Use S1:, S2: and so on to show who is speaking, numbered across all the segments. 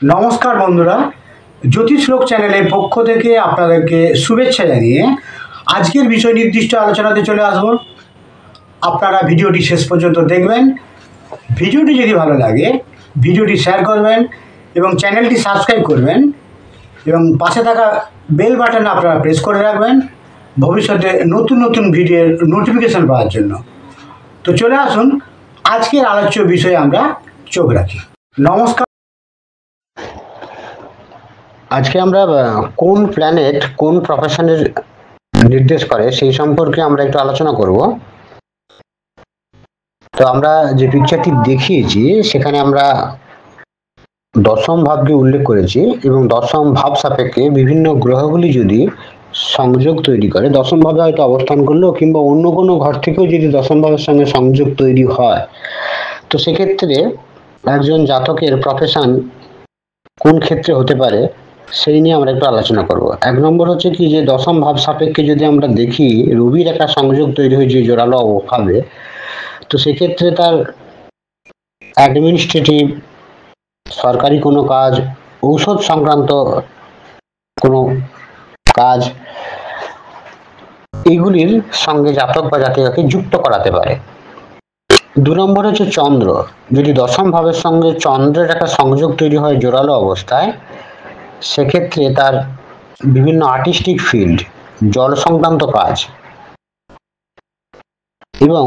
S1: নমস্কার বন্ধুরা, জ্যোতিষ লোক চ্যানেলের পক্ষ থেকে আপনাদেরকে শুভেচ্ছা জানিয়ে আজকের বিষয় নির্দিষ্ট আলোচনাতে চলে আসব। আপনারা ভিডিওটি শেষ পর্যন্ত দেখবেন। ভিডিওটি যদি ভালো লাগে ভিডিওটি শেয়ার করবেন এবং চ্যানেলটি সাবস্ক্রাইব করবেন এবং পাশে থাকা বেল বাটন আপনারা প্রেস করে রাখবেন ভবিষ্যতে নতুন নতুন ভিডিওর নোটিফিকেশন পাওয়ার জন্য। তো চলে আসুন, আজকের আলোচ্য বিষয়ে আমরা চোখ রাখি। নমস্কার। আজকে আমরা কোন প্ল্যানেট কোন প্রফেশনের নির্দেশ করে সেই সম্পর্কে আমরা একটু আলোচনা করব। তো আমরা যে পিকচারটি দেখিয়েছি সেখানে আমরা দশম ভাবকে উল্লেখ করেছি এবং দশম ভাব সাপেক্ষে বিভিন্ন গ্রহগুলি যদি সংযোগ তৈরি করে, দশম ভাবে হয়তো অবস্থান করলো কিংবা অন্য কোনো ঘর থেকেও যদি দশম ভাবের সঙ্গে সংযোগ তৈরি হয়, তো সেক্ষেত্রে একজন জাতকের প্রফেশন কোন ক্ষেত্রে হতে পারে সেই নিয়ে আমরা একটু আলোচনা করব। এক নম্বর হচ্ছে কি, যে দশম ভাব সাপেক্ষে যদি আমরা দেখি রবির একটা সংযোগ তৈরি হয়েছে জোরালো ভাবে, তো সেক্ষেত্রে তার অ্যাডমিনিস্ট্রেটিভ, সরকারি কোনো কাজ, ঔষধ সংক্রান্ত কোনো কাজ, এইগুলির সঙ্গে জাতক বা জাতিকাকে যুক্ত করাতে পারে। দু নম্বর হচ্ছে চন্দ্র, যদি দশম ভাবের সঙ্গে চন্দ্রের একটা সংযোগ তৈরি হয় জোরালো অবস্থায়, সেক্ষেত্রে তার বিভিন্ন আর্টিস্টিক ফিল্ড, জল সংক্রান্ত কাজ এবং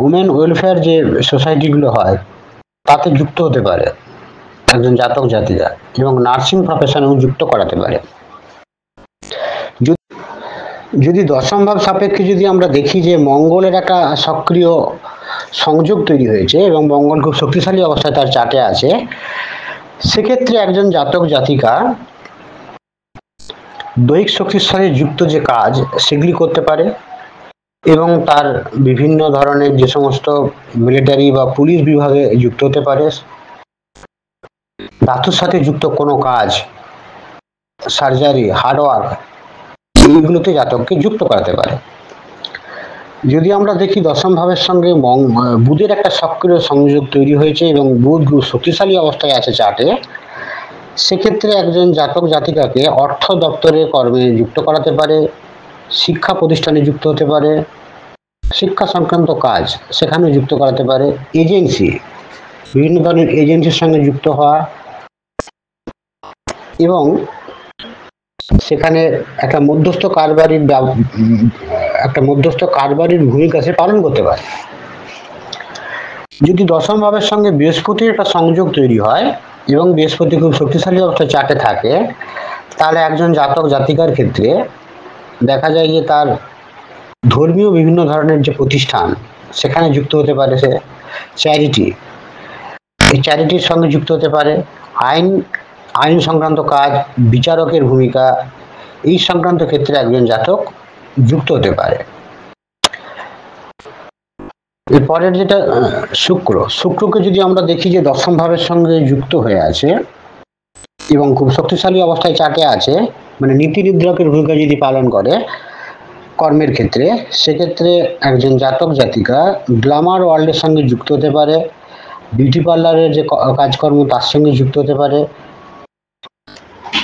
S1: উমেন ওয়েলফেয়ার যে সোসাইটিগুলো হয় তাতে যুক্ত হতে পারে একজন জাতক জাতিকা, এবং নার্সিং প্রফেশনেও যুক্ত করাতে পারে। যদি দশম ভাব সাপেক্ষে যদি আমরা দেখি যে মঙ্গলের একটা সক্রিয় সংযোগ তৈরি হয়েছে এবং মঙ্গল খুব শক্তিশালী অবস্থায় তার চার্টে আছে, সেক্ষেত্রে একজন জাতক জাতিকা দৈহিক শক্তির সাথে যুক্ত যে কাজ সেগুলি করতে পারে এবং তার বিভিন্ন ধরনের যে সমস্ত মিলিটারি বা পুলিশ বিভাগে যুক্ত হতে পারে। ধাতুর সাথে যুক্ত কোনো কাজ, সার্জারি, হার্ডওয়ার্ক, এইগুলোতে জাতককে যুক্ত করাতে পারে। যদি আমরা দেখি দশম ভাবের সঙ্গে বুধের একটা সক্রিয় সংযোগ তৈরি হয়েছে এবং বুধ শক্তিশালী অবস্থায় আছে চার্টে, সেক্ষেত্রে একজন জাতক জাতিকাকে অর্থ দপ্তরের কর্মে যুক্ত করাতে পারে, শিক্ষা প্রতিষ্ঠানে যুক্ত হতে পারে, শিক্ষা সংক্রান্ত কাজ সেখানে যুক্ত করাতে পারে, এজেন্সি, বিভিন্ন ধরনের এজেন্সির সঙ্গে যুক্ত হওয়া এবং সেখানে একটা মধ্যস্থ কারবারির ভূমিকা সে পালন করতে পারে। যদি দশম ভাবের সঙ্গে বৃহস্পতির একটা সংযোগ তৈরি হয় এবং বৃহস্পতি খুব শক্তিশালী অবস্থায় চার্টে থাকে, তাহলে একজন জাতক জাতিকার ক্ষেত্রে দেখা যায় যে তার ধর্মীয় বিভিন্ন ধরনের যে প্রতিষ্ঠান সেখানে যুক্ত হতে পারে, সে চ্যারিটি, এই চ্যারিটির সঙ্গে যুক্ত হতে পারে, আইন সংক্রান্ত কাজ, বিচারকের ভূমিকা, এই সংক্রান্ত ক্ষেত্রে একজন জাতক যুক্ত হতে পারে। এরপরের যেটা শুক্রকে যদি আমরা দেখি যে দশম ভাবের সঙ্গে যুক্ত হয়ে আছে এবং খুব শক্তিশালী অবস্থায় চার্টে আছে, মানে নীতি নির্ধারকের ভূমিকা যদি পালন করে কর্মের ক্ষেত্রে, সেক্ষেত্রে একজন জাতক জাতিকা গ্ল্যামার ওয়ার্ল্ডের সঙ্গে যুক্ত হতে পারে, বিউটি পার্লারের যে কাজকর্ম তার সঙ্গে যুক্ত হতে পারে,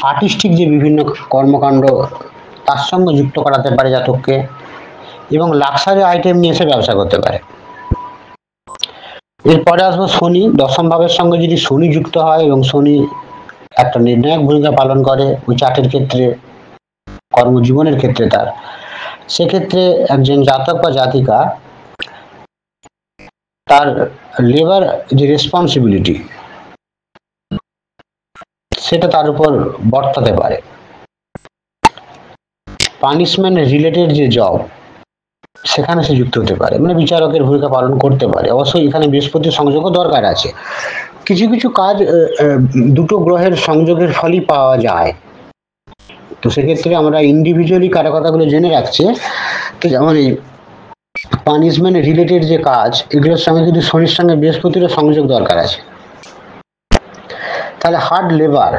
S1: আর্টিস্টিক যে বিভিন্ন কর্মকাণ্ড তার সঙ্গে যুক্ত করাতে পারে জাতককে, এবং লাক্সারি আইটেম নিয়ে এসে ব্যবসা করতে পারে। এরপরে আসবো শনি। দশম ভাবের সঙ্গে যদি শনি যুক্ত হয় এবং শনি একটা নির্ণায়ক ভূমিকা পালন করে ওই চার্টের ক্ষেত্রে, কর্মজীবনের ক্ষেত্রে তার, সেক্ষেত্রে একজন জাতক বা জাতিকা তার লেবার যে রেসপন্সিবিলিটি সেটা তার উপর বর্তাতে পারে। পানিশমেন্ট রিলেটেড যে জব সেখানে সে যুক্ত হতে পারে, মানে বিচারকের ভূমিকা পালন করতে পারে। অবশ্যই এখানে বৃহস্পতির সংযোগও দরকার আছে। কিছু কিছু কাজ দুটো গ্রহের সংযোগের ফলই পাওয়া যায়, তো সেক্ষেত্রে আমরা ইন্ডিভিজুয়ালি কারকতাগুলো জেনে রাখছি। তো যেমন এই পানিশমেন্ট রিলেটেড যে কাজ, এগুলোর সঙ্গে কিন্তু শনির সঙ্গে বৃহস্পতিরও সংযোগ দরকার আছে। তাহলে হার্ড লেবার,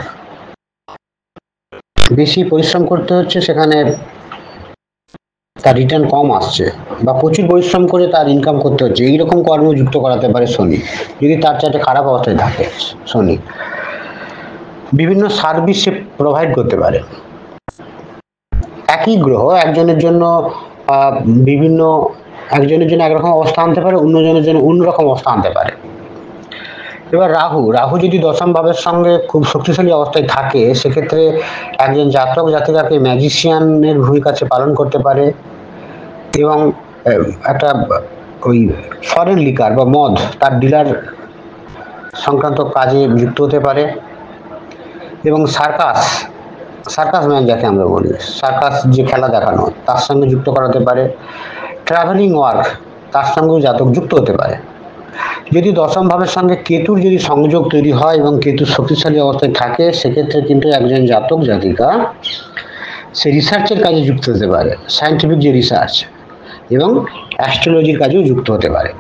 S1: বেশি পরিশ্রম করতে হচ্ছে, সেখানে তার রিটার্ন কম আসছে, বা প্রচুর পরিশ্রম করে তার ইনকাম করতে হচ্ছে, এইরকম কর্ম যুক্ত করাতে পারে শনি, যদি তার চার্টে খারাপ অবস্থায় থাকে শনি। বিভিন্ন সার্ভিস সে প্রোভাইড করতে পারে। একই গ্রহ একজনের জন্য বিভিন্ন একজনের জন্য একরকম অবস্থা আনতে পারে, অন্যজনের জন্য অন্যরকম অবস্থা আনতে পারে। এবার রাহু যদি দশম ভাবের সঙ্গে খুব শক্তিশালী অবস্থায় থাকে, সেক্ষেত্রে একজন জাতক জাতিকাকে ম্যাজিশিয়ানের ভূমিকা সে পালন করতে পারে এবং একটা ওই ফরেন লিকার বা মদ তার ডিলার সংক্রান্ত কাজে যুক্ত হতে পারে এবং সার্কাস ম্যান যাকে আমরা বলি, সার্কাস যে খেলা দেখানো তার সঙ্গে যুক্ত করাতে পারে। ট্রাভেলিং ওয়ার্ক তার সঙ্গেও জাতক যুক্ত হতে পারে। যদি দশম ভাবের সঙ্গে কেতুর যদি সংযোগ তৈরি হয় এবং কেতু শক্তিশালী অবস্থায় থাকে, সেক্ষেত্রে কিন্তু একজন জাতক জাতিকা সে রিসার্চের কাজে যুক্ত হতে পারে, সায়েন্টিফিক যে রিসার্চ এবং অ্যাস্ট্রোলজির কাজেও যুক্ত হতে পারে।